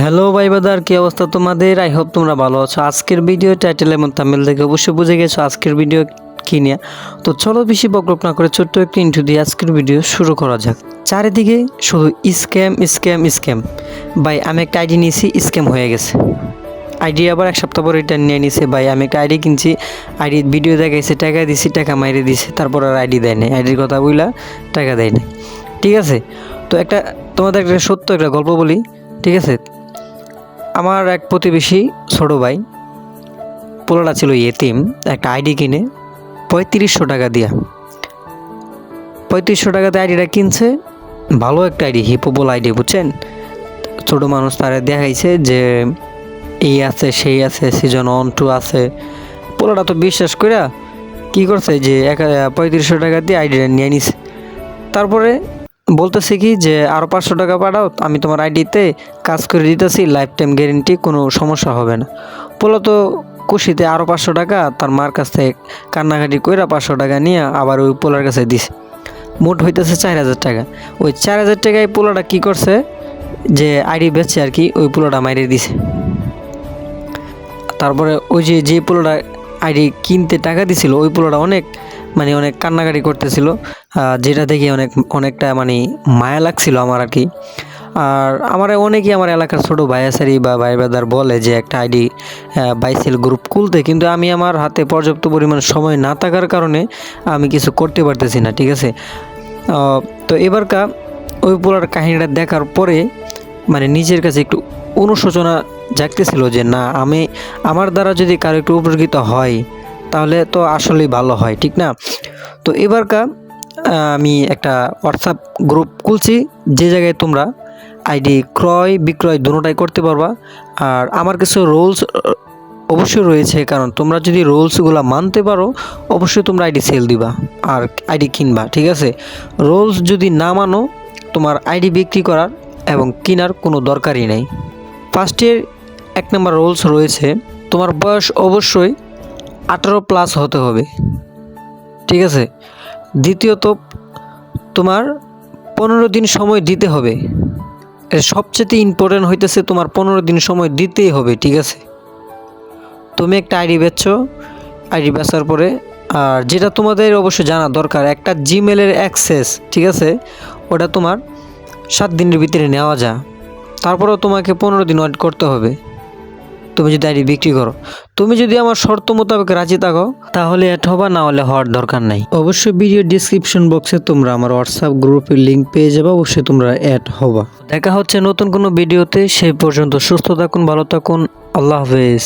Hello ভাই বাদার, কি অবস্থা তোমাদের? আই হোপ তোমরা ভালো আছো। আজকের ভিডিও টাইটেল এবং থাম্বনেল দেখে অবশ্যই বুঝে গেছো আজকের ভিডিও কি নিয়ে। তো চলো বেশি বকবক না করে ছোট্ট একটু ইন্ট্রো দিয়ে আজকের ভিডিও শুরু করা যাক। চারিদিকে শুধু স্ক্যাম স্ক্যাম স্ক্যাম। ভাই আমি একটা আইডি নিয়েছি, স্ক্যাম হয়ে গেছে। আইডি আবার এক সপ্তাহ পরে রিটার্ন নিয়ে নিছে। ভাই আমি একটা আইডি কিনছি, আইডি ভিডিও দেখাইছে, টাকা দিছি, টাকা মাইরে দিছে, তারপর আর আইডি দেয় নাই। আইডির কথা বইলা টাকা দেয় নাই। ঠিক আছে, তো তোমাদের একটা সত্য একটা গল্প বলি। ঠিক আছে, আমার এক প্রতিবেশী ছোট ভাই, পোলাটা ছিল ইয়েতিম, একটা আইডি কিনে 3500 টাকা দিয়া 3500 টাকাতে আইডিটা কিনছে। ভালো একটা আইডি, হিপোবল আইডি, বুঝছেন? ছোট মানুষ তারা দেখাইছে যে এই আছে সেই আছে, সিজন 1-2 আছে। পোলাটা তো বিশ্বাস কইরা কি করছে যে 3500 টাকা দিয়ে আইডিটা নিয়ে নিছে। তারপরে বলতেছে কি যে আরও 500 টাকা পাঠাও, আমি তোমার আইডিতে কাজ করে দিতেছি, লাইফ টাইম গ্যারেন্টি, কোনো সমস্যা হবে না। পোলা তো খুশিতে আরও 500 টাকা তার মার কাছ থেকে কান্নাকাটি কইরা 500 টাকা নিয়ে আবার ওই পোলার কাছে দিছে। মোট হইতেছে 4000 টাকা। ওই 4000 টাকায় পোলাটা কি করছে যে আইডি বেচছে আর কি, ওই পোলাটা মাইরে দিছে। তারপরে ওই যে পোলাটা আইডি কিনতে টাকা দিছিল, ওই পোলাটা অনেক কান্নাকাটি করতেছিল, যেটা দেখে অনেকটা মায়া লাগছিল আমার আর কি। আর অনেকেই আমার এলাকার ছোটো ভাইয়াসারি বা ভাই ব্রাদার বলে যে একটা আইডি বাইসেল গ্রুপ খুলতে, কিন্তু আমি আমার হাতে পর্যাপ্ত পরিমাণ সময় না থাকার কারণে আমি কিছু করতে পারতেছি না। ঠিক আছে, তো এবারকার ওই পোলার কাহিনীটা দেখার পরে নিজের কাছে একটু অনুশোচনা জাগতেছিল যে না, আমার দ্বারা যদি কারো একটু উপকৃত হয় তাহলে তো আসলেই ভালো হয়, ঠিক না? তো এবারকার আমি একটা হোয়াটসঅ্যাপ গ্রুপ খুলছি, যে জায়গায় তোমরা আইডি ক্রয় বিক্রয় দুটোটাই করতে পারবা। আর আমার কিছু রুলস অবশ্যই রয়েছে, কারণ তোমরা যদি রুলসগুলো মানতে পারো অবশ্যই তোমরা আইডি সেল দিবা আর আইডি কিনবা। ঠিক আছে, রুলস যদি না মানো তোমার আইডি বিক্রি করার এবং কেনার কোনো দরকারই নেই। ফার্স্টের 1 নম্বর রুলস রয়েছে, তোমার বয়স অবশ্যই 18+ হতে হবে। ঠিক আছে, দ্বিতীয়ত তোমার 15 দিন সময় দিতে হবে। সবচেয়ে ইম্পর্টেন্ট হইতেছে তোমার 15 দিন সময় দিতেই হবে। ঠিক আছে, তুমি একটা আইডি বেচছো, আইডি বেচার পরে আর যেটা তোমাদের অবশ্যই জানা দরকার, একটা জিমেলের অ্যাক্সেস, ঠিক আছে, ওটা তোমার 7 দিনের ভিতরে নেওয়া যায়। তারপরেও তোমাকে 15 দিন ওয়েট করতে হবে তুমি যদি আইডি বিক্রি করো। তুমি যদি আমার শর্ত মোতাবেক রাজি থাকো তাহলে অ্যাড হবা, না হলে হওয়ার দরকার নাই। অবশ্যই ভিডিও ডিসক্রিপশন বক্সে তোমরা আমার হোয়াটসঅ্যাপ গ্রুপের লিঙ্ক পেয়ে যাবে, অবশ্যই তোমরা অ্যাড হবা। দেখা হচ্ছে নতুন কোনো ভিডিওতে, সেই পর্যন্ত সুস্থ থাকুন, ভালো থাকুন, আল্লাহ হাফেজ।